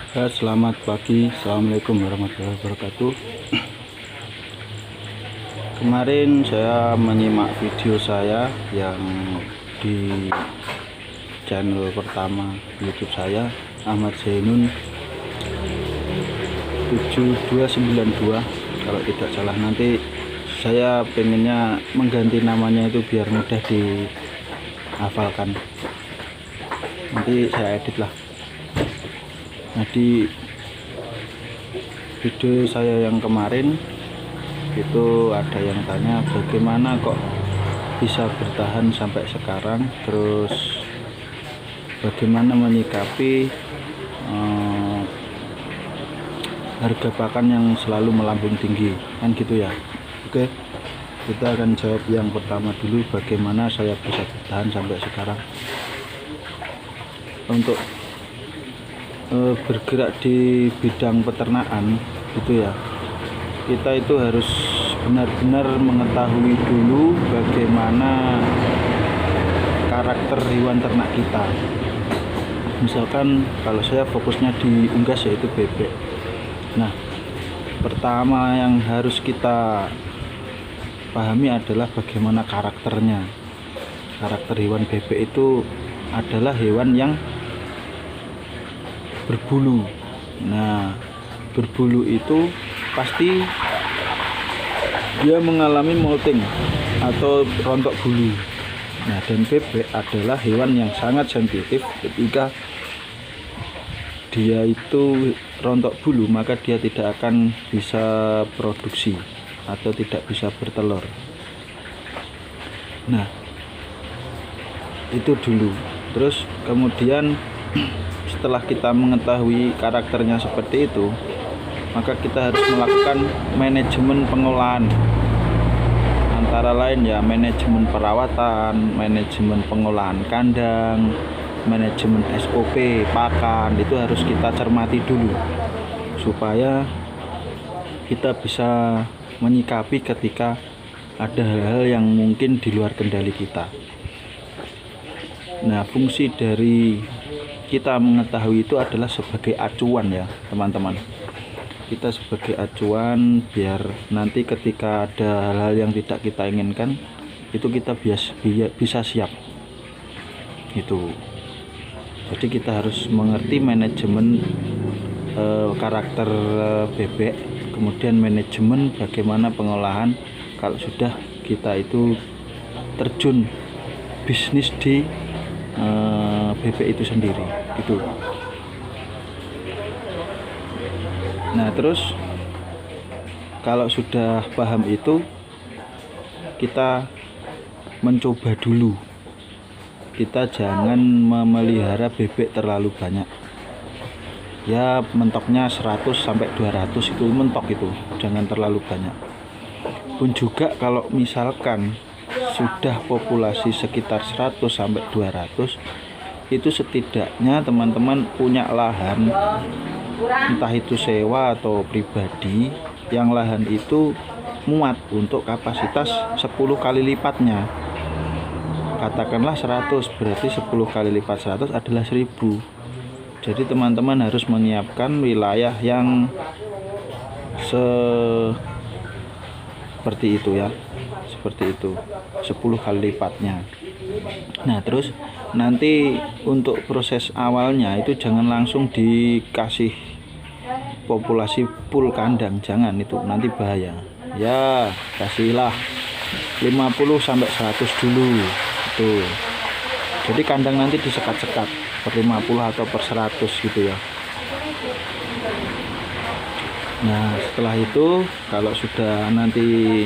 Selamat pagi, assalamualaikum warahmatullahi wabarakatuh. Kemarin saya menyimak video saya yang di channel pertama YouTube saya, Ahmad Zainun 7292 kalau tidak salah. Nanti saya pengennya mengganti namanya itu biar mudah dihafalkan, nanti saya edit lah. Nah, di video saya yang kemarin itu ada yang tanya bagaimana kok bisa bertahan sampai sekarang, terus bagaimana menyikapi harga pakan yang selalu melambung tinggi, kan gitu ya. Oke, kita akan jawab yang pertama dulu, bagaimana saya bisa bertahan sampai sekarang. Untuk bergerak di bidang peternakan gitu ya, kita itu harus benar-benar mengetahui dulu bagaimana karakter hewan ternak kita. Misalkan kalau saya fokusnya di unggas yaitu bebek. Nah, pertama yang harus kita pahami adalah bagaimana karakternya. Karakter hewan bebek itu adalah hewan yang berbulu. Nah, berbulu itu pasti dia mengalami molting atau rontok bulu. Nah, dan bebek adalah hewan yang sangat sensitif. Ketika dia itu rontok bulu, maka dia tidak akan bisa produksi atau tidak bisa bertelur. Nah, itu dulu. Terus kemudian setelah kita mengetahui karakternya seperti itu, maka kita harus melakukan manajemen pengolahan, antara lain ya manajemen perawatan, manajemen pengolahan kandang, manajemen SOP pakan. Itu harus kita cermati dulu supaya kita bisa menyikapi ketika ada hal-hal yang mungkin di luar kendali kita. Nah, fungsi dari kita mengetahui itu adalah sebagai acuan ya teman-teman. Kita sebagai acuan biar nanti ketika ada hal-hal yang tidak kita inginkan itu kita bisa siap itu. Jadi kita harus mengerti manajemen karakter bebek, kemudian manajemen bagaimana pengolahan kalau sudah kita itu terjun bisnis di bebek itu sendiri gitu. Nah, terus kalau sudah paham itu, kita mencoba dulu. Kita jangan memelihara bebek terlalu banyak. Ya, mentoknya 100 sampai 200 itu mentok, itu jangan terlalu banyak. Pun juga kalau misalkan sudah populasi sekitar 100 sampai 200, itu setidaknya teman-teman punya lahan, entah itu sewa atau pribadi, yang lahan itu muat untuk kapasitas 10 kali lipatnya. Katakanlah 100, berarti 10 kali lipat 100 adalah 1000. Jadi teman-teman harus menyiapkan wilayah yang seperti itu ya, seperti itu, 10 kali lipatnya. Nah, terus nanti untuk proses awalnya itu jangan langsung dikasih populasi full kandang, jangan, itu nanti bahaya ya. Kasihlah 50 sampai 100 dulu tuh. Jadi kandang nanti disekat-sekat per 50 atau per 100 gitu ya. Nah, setelah itu kalau sudah nanti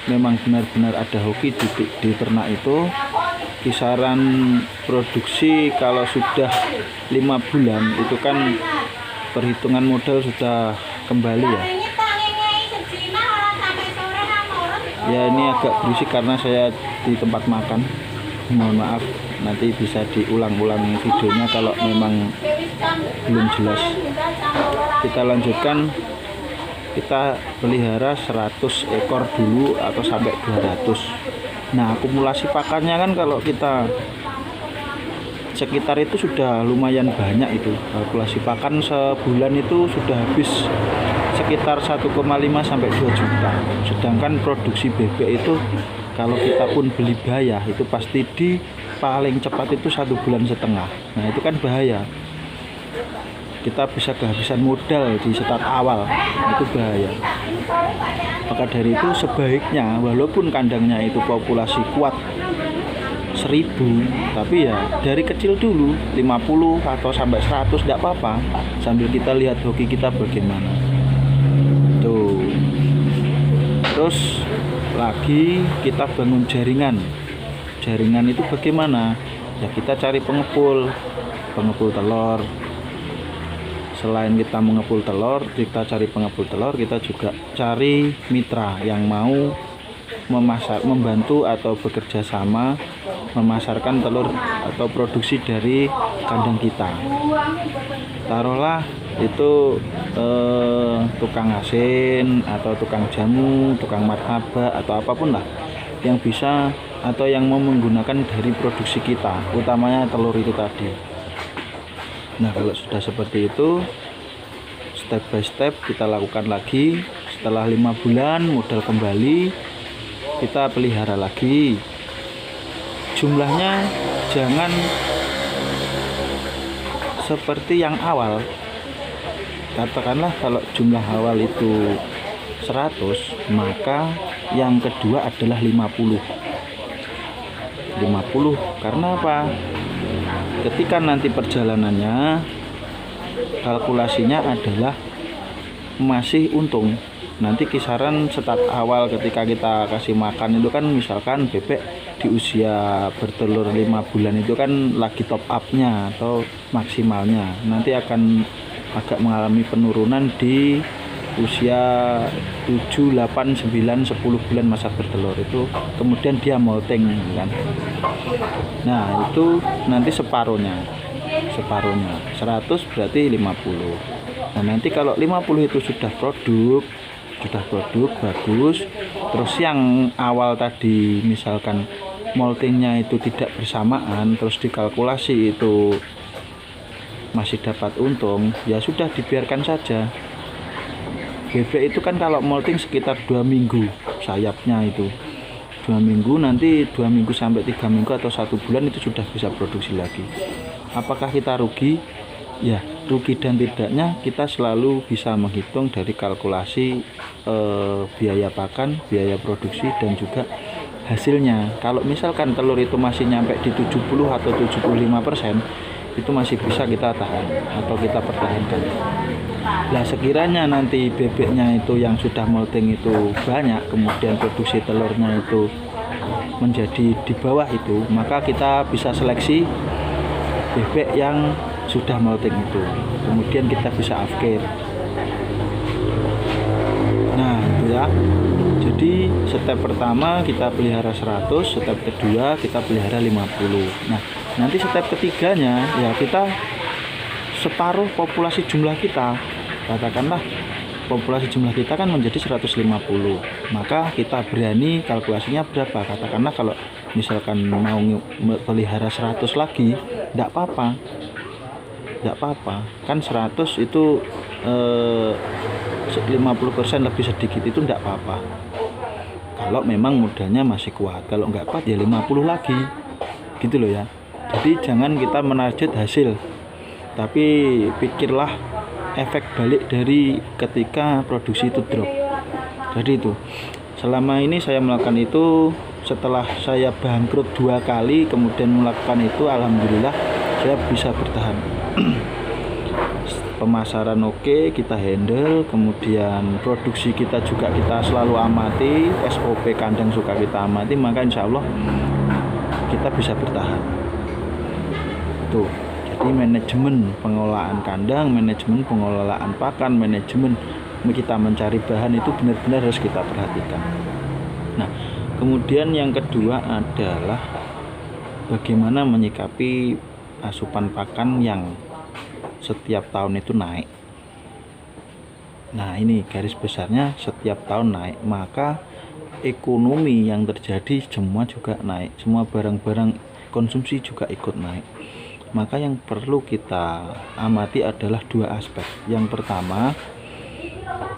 memang benar-benar ada hoki di ternak itu, kisaran produksi kalau sudah 5 bulan itu kan perhitungan modal sudah kembali ya. Ya, ini agak berisik karena saya di tempat makan, mohon maaf, nanti bisa diulang-ulang videonya kalau memang belum jelas. Kita lanjutkan. Kita pelihara 100 ekor dulu atau sampai 200. Nah, akumulasi pakannya kan kalau kita sekitar itu sudah lumayan banyak itu. Kalkulasi pakan sebulan itu sudah habis sekitar 1,5 sampai 2 juta. Sedangkan produksi bebek itu kalau kita pun beli bayah itu pasti di paling cepat itu 1,5 bulan. Nah itu kan bahaya, kita bisa kehabisan modal di start awal, itu bahaya. Maka dari itu sebaiknya walaupun kandangnya itu populasi kuat 1000, tapi ya dari kecil dulu 50 atau sampai 100 tidak apa-apa, sambil kita lihat hoki kita bagaimana tuh. Terus lagi kita bangun jaringan itu bagaimana ya, kita cari pengepul telur. Selain kita mengepul telur, kita cari pengepul telur, kita juga cari mitra yang mau membantu atau bekerja sama memasarkan telur atau produksi dari kandang kita. Taruhlah itu tukang asin atau tukang jamu, tukang martabak atau apapun lah yang bisa atau yang mau menggunakan dari produksi kita, utamanya telur itu tadi. Nah kalau sudah seperti itu, step by step kita lakukan lagi. Setelah 5 bulan modal kembali, kita pelihara lagi. Jumlahnya jangan seperti yang awal. Katakanlah kalau jumlah awal itu 100, maka yang kedua adalah 50. Karena apa? Ketika nanti perjalanannya kalkulasinya adalah masih untung. Nanti kisaran start awal ketika kita kasih makan itu kan, misalkan bebek di usia bertelur 5 bulan itu kan lagi top up-nya atau maksimalnya. Nanti akan agak mengalami penurunan di usia 7, 8, 9, 10 bulan masa bertelur itu. Kemudian dia molting kan. Nah itu nanti separuhnya 100 berarti 50. Nah nanti kalau 50 itu sudah produk bagus, terus yang awal tadi misalkan moltingnya itu tidak bersamaan, terus dikalkulasi itu masih dapat untung, ya sudah dibiarkan saja. Bebek itu kan kalau molting sekitar 2 minggu sayapnya itu 2 minggu, nanti 2 minggu sampai 3 minggu atau 1 bulan itu sudah bisa produksi lagi. Apakah kita rugi? Ya, rugi dan tidaknya kita selalu bisa menghitung dari kalkulasi biaya pakan, biaya produksi, dan juga hasilnya. Kalau misalkan telur itu masih nyampe di 70 atau 75%, itu masih bisa kita tahan atau kita pertahankan. Nah sekiranya nanti bebeknya itu yang sudah molting itu banyak, kemudian produksi telurnya itu menjadi di bawah itu, maka kita bisa seleksi bebek yang sudah molting itu, kemudian kita bisa upgrade. Nah itu ya, jadi step pertama kita pelihara 100, step kedua kita pelihara 50. Nah nanti step ketiganya ya kita separuh populasi jumlah kita. Katakanlah populasi jumlah kita kan menjadi 150, maka kita berani kalkulasinya berapa. Katakanlah kalau misalkan mau pelihara 100 lagi, tidak apa-apa, kan 100 itu 50% lebih sedikit itu tidak apa-apa kalau memang modalnya masih kuat. Kalau nggak kuat ya 50 lagi gitu loh ya. Jadi jangan kita menarget hasil, tapi pikirlah efek balik dari ketika produksi itu drop. Jadi itu selama ini saya melakukan itu. Setelah saya bangkrut 2 kali kemudian melakukan itu, alhamdulillah saya bisa bertahan. Pemasaran oke, kita handle, kemudian produksi kita juga kita selalu amati, SOP kandang suka kita amati, maka insya Allah kita bisa bertahan. Tuh, jadi manajemen pengelolaan kandang, manajemen pengelolaan pakan, manajemen kita mencari bahan itu benar-benar harus kita perhatikan. Nah, kemudian yang kedua adalah bagaimana menyikapi asupan pakan yang setiap tahun itu naik. Nah ini garis besarnya, setiap tahun naik, maka ekonomi yang terjadi semua juga naik, semua barang-barang konsumsi juga ikut naik. Maka yang perlu kita amati adalah dua aspek. Yang pertama,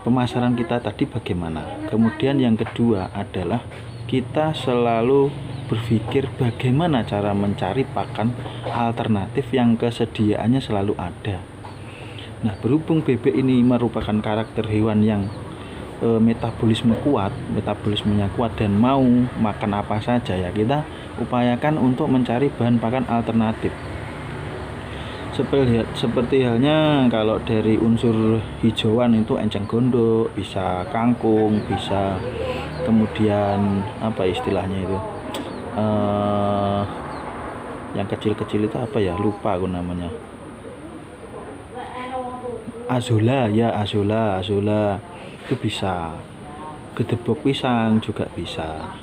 pemasaran kita tadi bagaimana. Kemudian yang kedua adalah kita selalu berpikir bagaimana cara mencari pakan alternatif yang kesediaannya selalu ada. Nah, berhubung bebek ini merupakan karakter hewan yang metabolismenya kuat dan mau makan apa saja, ya kita upayakan untuk mencari bahan pakan alternatif. Seperti halnya kalau dari unsur hijauan itu enceng gondok, bisa kangkung, bisa kemudian apa istilahnya itu yang kecil-kecil itu apa ya, lupa aku namanya, azola itu bisa, gedebok pisang juga bisa.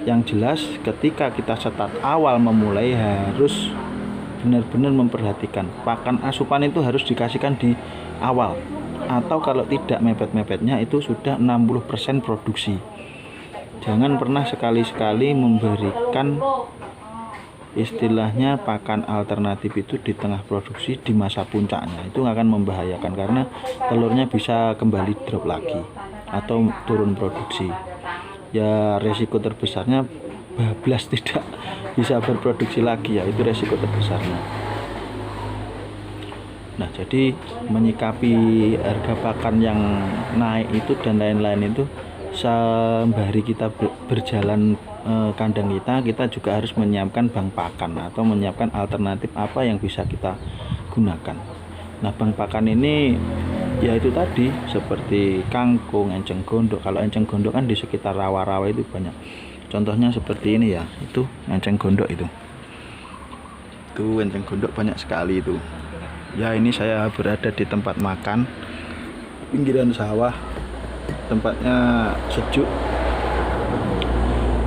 Yang jelas ketika kita start awal memulai harus benar-benar memperhatikan pakan asupan itu harus dikasihkan di awal, atau kalau tidak mepet-mepetnya itu sudah 60% produksi. Jangan pernah sekali-sekali memberikan istilahnya pakan alternatif itu di tengah produksi di masa puncaknya. Itu akan membahayakan karena telurnya bisa kembali drop lagi atau turun produksi. Ya resiko terbesarnya bablas tidak bisa berproduksi lagi, ya itu resiko terbesarnya. Nah, jadi menyikapi harga pakan yang naik itu dan lain-lain itu, sembari kita berjalan kandang kita juga harus menyiapkan bank pakan atau menyiapkan alternatif apa yang bisa kita gunakan. Nah, bank pakan ini ya itu tadi seperti kangkung, enceng gondok. Kalau enceng gondok kan di sekitar rawa-rawa itu banyak. Contohnya seperti ini ya, itu enceng gondok itu enceng gondok banyak sekali itu. Ya, ini saya berada di tempat makan pinggiran sawah, tempatnya sejuk.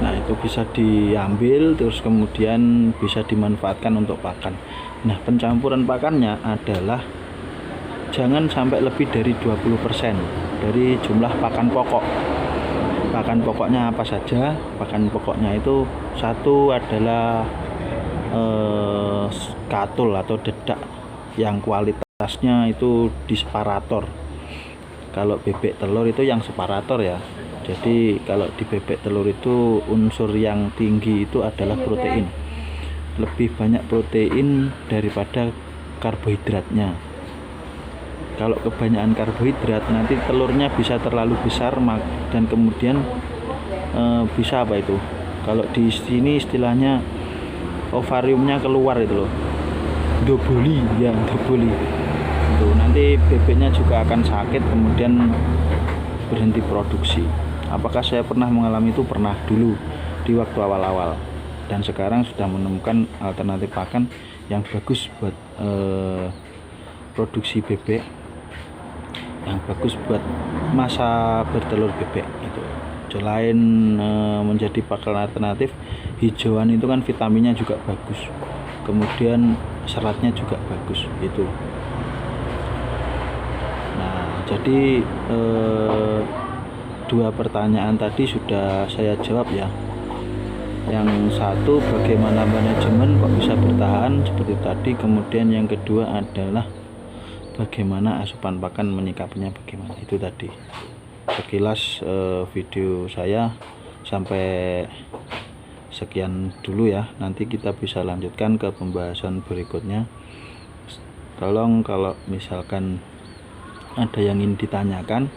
Nah, itu bisa diambil terus kemudian bisa dimanfaatkan untuk pakan. Nah, pencampuran pakannya adalah jangan sampai lebih dari 20% dari jumlah pakan pokok. Pakan pokoknya apa saja? Pakan pokoknya itu satu adalah katul atau dedak yang kualitasnya itu di separator. Kalau bebek telur itu yang separator ya. Jadi kalau di bebek telur itu unsur yang tinggi itu adalah protein. Lebih banyak protein daripada karbohidratnya. Kalau kebanyakan karbohidrat nanti telurnya bisa terlalu besar dan kemudian bisa apa itu, kalau di sini istilahnya ovariumnya keluar itu loh, doboli itu nanti bebeknya juga akan sakit kemudian berhenti produksi. Apakah saya pernah mengalami itu? Pernah dulu di waktu awal-awal, dan sekarang sudah menemukan alternatif pakan yang bagus buat produksi bebek, yang bagus buat masa bertelur bebek itu. Selain menjadi pakan alternatif, hijauan itu kan vitaminnya juga bagus, kemudian seratnya juga bagus itu. Nah, jadi dua pertanyaan tadi sudah saya jawab ya. Yang satu, bagaimana manajemen kok bisa bertahan seperti tadi. Kemudian yang kedua adalah bagaimana asupan pakan menyikapinya bagaimana, itu tadi sekilas video saya. Sampai sekian dulu ya, nanti kita bisa lanjutkan ke pembahasan berikutnya. Tolong kalau misalkan ada yang ingin ditanyakan,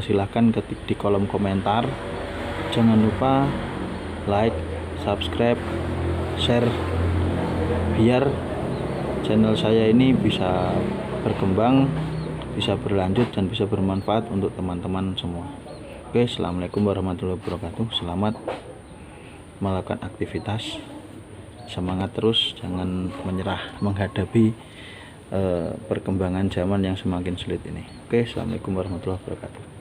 silahkan ketik di kolom komentar. Jangan lupa like, subscribe, share biar channel saya ini bisa berkembang, bisa berlanjut dan bisa bermanfaat untuk teman-teman semua. Oke, assalamualaikum warahmatullahi wabarakatuh. Selamat melakukan aktivitas, semangat terus, jangan menyerah menghadapi perkembangan zaman yang semakin sulit ini. Oke, assalamualaikum warahmatullahi wabarakatuh.